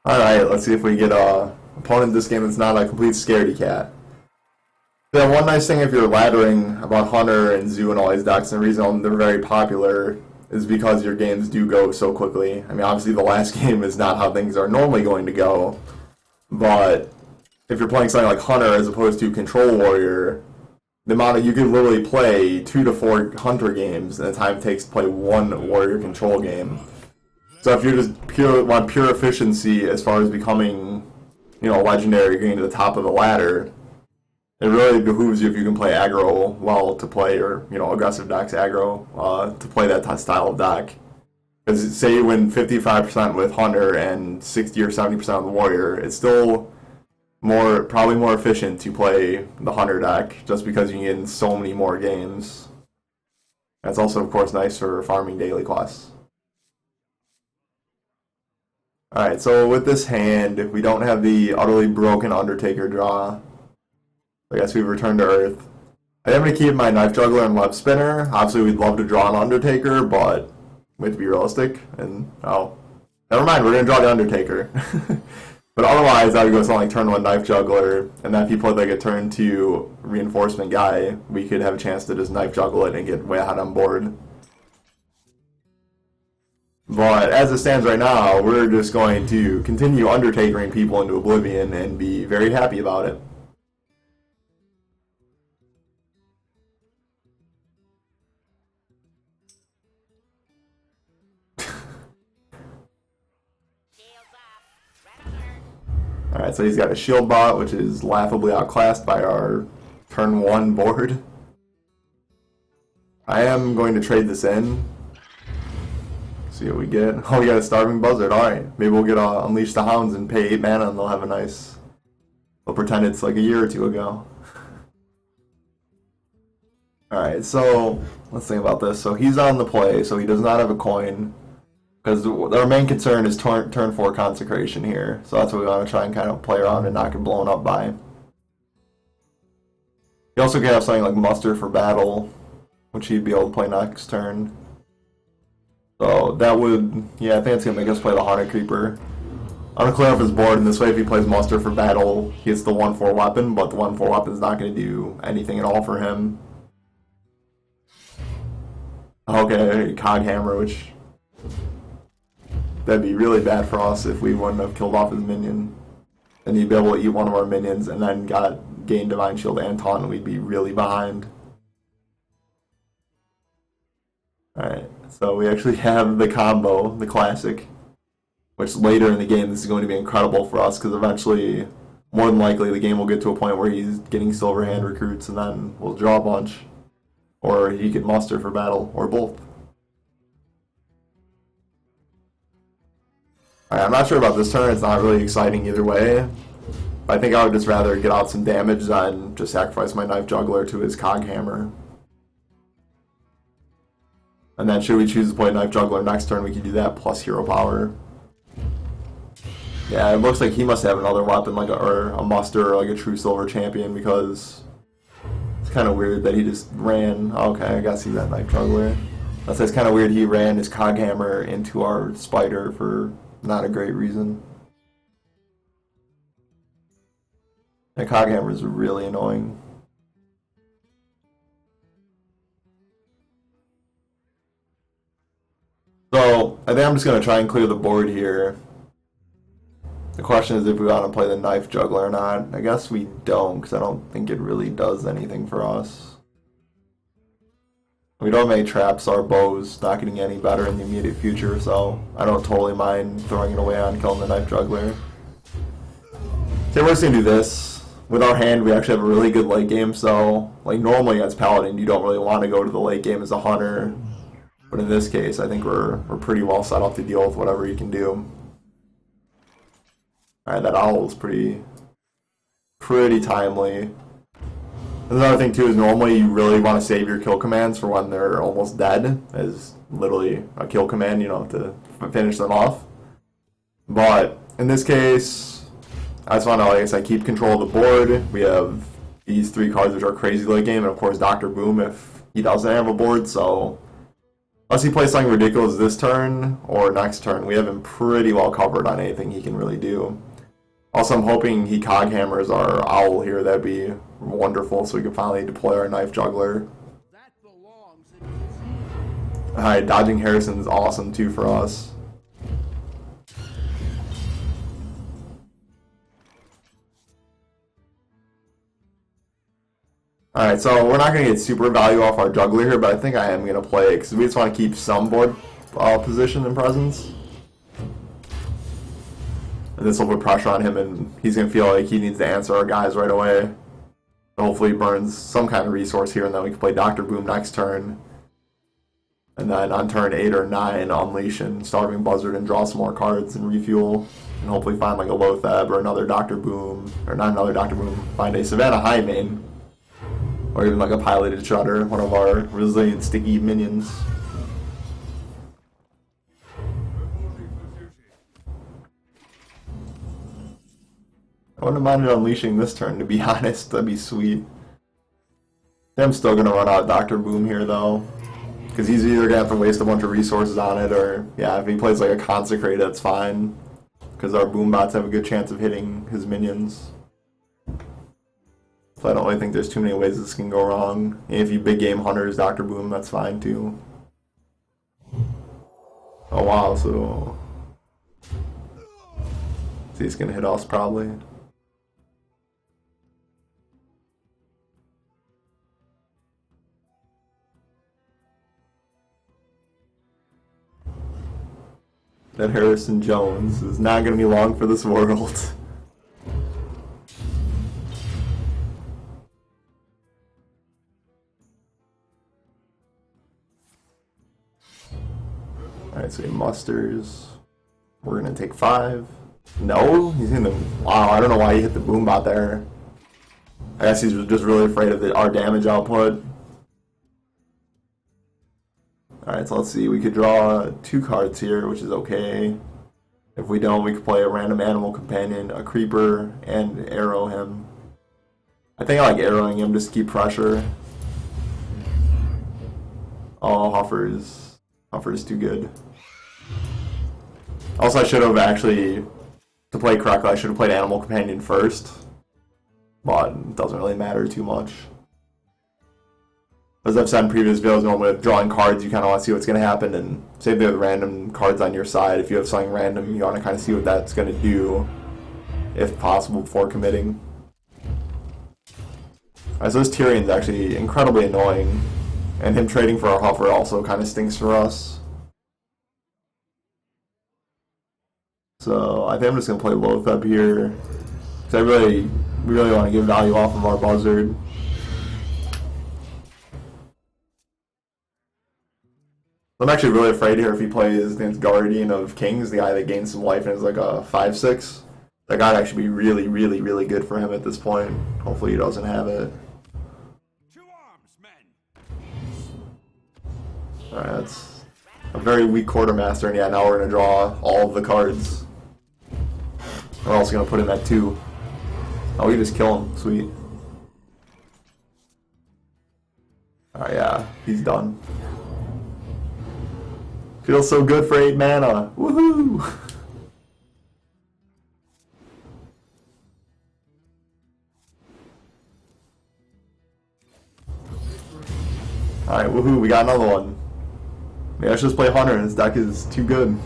Alright, let's see if we get a opponent this game that's not a complete scaredy cat. Yeah, one nice thing if you're laddering about Hunter and Zoo and all these decks, and the reason they're very popular is because your games do go so quickly. I mean, obviously the last game is not how things are normally going to go, but if you're playing something like Hunter as opposed to Control Warrior, the amount of you could literally play 2 to 4 Hunter games in the time it takes to play one Warrior Control game. So if you just want pure efficiency as far as becoming, legendary, getting to the top of the ladder, it really behooves you if you can play aggro well to play, or aggressive decks aggro to play that style of deck. Because say you win 55% with Hunter and 60 or 70% with Warrior, it's still probably more efficient to play the Hunter deck just because you can get in so many more games. That's also, of course, nice for farming daily quests. Alright, so with this hand, we don't have the utterly broken Undertaker draw. I guess we've returned to Earth. I am going to keep my Knife Juggler and Web Spinner. Obviously, we'd love to draw an Undertaker, but we have to be realistic. And, never mind, we're going to draw the Undertaker. But otherwise, I would go something like turn 1 Knife Juggler, and then if you played like a turn 2 Reinforcement guy, we could have a chance to just Knife Juggle it and get way ahead on board. But as it stands right now, we're just going to continue Undertakering people into oblivion and be very happy about it. Alright, so he's got a shield bot, which is laughably outclassed by our turn 1 board. I am going to trade this in. See what we get. Oh, we got a Starving Buzzard. Alright, maybe we'll get Unleash the Hounds and pay 8 mana and they'll have a nice... They'll pretend it's like a year or two ago. Alright, so let's think about this. So he's on the play, so he does not have a coin. Because our main concern is turn 4 Consecration here. So that's what we want to try and kind of play around and not get blown up by. You also can have something like Muster for Battle, which he'd be able to play next turn. So that would, yeah, I think it's going to make us play the Haunted Creeper. I'm going to clear up his board, and this way if he plays Muster for Battle, he gets the 1/4 weapon, but the 1/4 weapon is not going to do anything at all for him. Okay, Coghammer, which... That'd be really bad for us if we wouldn't have killed off his minion. And he'd be able to eat one of our minions and then gain Divine Shield and Taunt, and we'd be really behind. Alright, so we actually have the combo, the classic, which later in the game this is going to be incredible for us because eventually, more than likely, the game will get to a point where he's getting Silver Hand recruits and then we'll draw a bunch. Or he could Muster for Battle, or both. Alright, I'm not sure about this turn, it's not really exciting either way. But I think I would just rather get out some damage than just sacrifice my Knife Juggler to his Coghammer. And then should we choose to play Knife Juggler next turn, we can do that plus Hero Power. Yeah, it looks like he must have another weapon, like or a Muster, or like a True Silver Champion, because it's kind of weird that he just ran. Okay, I guess he's that Knife Juggler. That's kind of weird he ran his Coghammer into our Spider for not a great reason. And Coghammer is really annoying. So, I think I'm just going to try and clear the board here. The question is if we want to play the Knife Juggler or not. I guess we don't, because I don't think it really does anything for us. We don't have any traps, our bow's not getting any better in the immediate future, so I don't totally mind throwing it away on killing the Knife Juggler. So we're just going to do this. With our hand, we actually have a really good late game, so like normally against Paladin, you don't really want to go to the late game as a Hunter. But in this case, I think we're pretty well set up to deal with whatever he can do. Alright, that owl is pretty timely. Another thing too is normally you really want to save your kill commands for when they're almost dead, as literally a kill command, to finish them off. But in this case, I just want to, like I said, keep control of the board. We have these 3 cards which are crazy late game, and of course Dr. Boom if he doesn't have a board, so Unless he plays something ridiculous this turn or next turn, we have him pretty well covered on anything he can really do. Also, I'm hoping he cog hammers our owl here. That'd be wonderful, so we can finally deploy our knife juggler. Alright, dodging Harrison's awesome too for us. Alright, so we're not going to get super value off our juggler here, but I think I am going to play it because we just want to keep some board position and presence. And this will put pressure on him, and he's going to feel like he needs to answer our guys right away. And hopefully he burns some kind of resource here, and then we can play Dr. Boom next turn. And then on turn 8 or 9, unleash and Starving Buzzard and draw some more cards and refuel. And hopefully find like a Loatheb or another Dr. Boom, or not another Dr. Boom, find a Savannah Highmane. Or even like a Piloted Shudder, one of our resilient sticky minions. I wouldn't mind unleashing this turn, to be honest. That'd be sweet. I'm still going to run out Dr. Boom here, though. Because he's either going to have to waste a bunch of resources on it, or, yeah, if he plays like a Consecrate, that's fine. Because our Boom bots have a good chance of hitting his minions. So I don't really think there's too many ways this can go wrong. And if you big game Hunters Dr. Boom, that's fine, too. Oh, wow, so... See, he's going to hit us, probably. That Harrison Jones is not going to be long for this world. Alright, so he musters. We're going to take 5. No? He's in the... Wow, I don't know why he hit the boom bot there. I guess he's just really afraid of our damage output. Alright, so let's see. We could draw 2 cards here, which is okay. If we don't, we could play a random animal companion, a creeper, and arrow him. I think I like arrowing him just to keep pressure. Oh, Huffer's too good. Also, I should have actually, to play correctly, I should have played Animal Companion first. But it doesn't really matter too much. As I've said in previous videos, normally with drawing cards, you kind of want to see what's going to happen, and say if there are random cards on your side, if you have something random, you want to kind of see what that's going to do, if possible, before committing. Alright, so this Tyrion's actually incredibly annoying, and him trading for a Huffer also kind of stinks for us. So I think I'm just going to play Loatheb here, because I really want to get value off of our Buzzard. I'm actually really afraid here if he plays against Guardian of Kings, the guy that gains some life and is like a 5/6. That guy would actually be really, really, really good for him at this point. Hopefully he doesn't have it. To arms, men. Alright, that's a very weak Quartermaster, and yeah, now we're going to draw all of the cards. We're also going to put him at 2. Oh, we just kill him. Sweet. Alright, yeah, he's done. Feels so good for 8 mana. Woohoo! Alright, woohoo, we got another one. Maybe I should just play Hunter, and his deck is too good.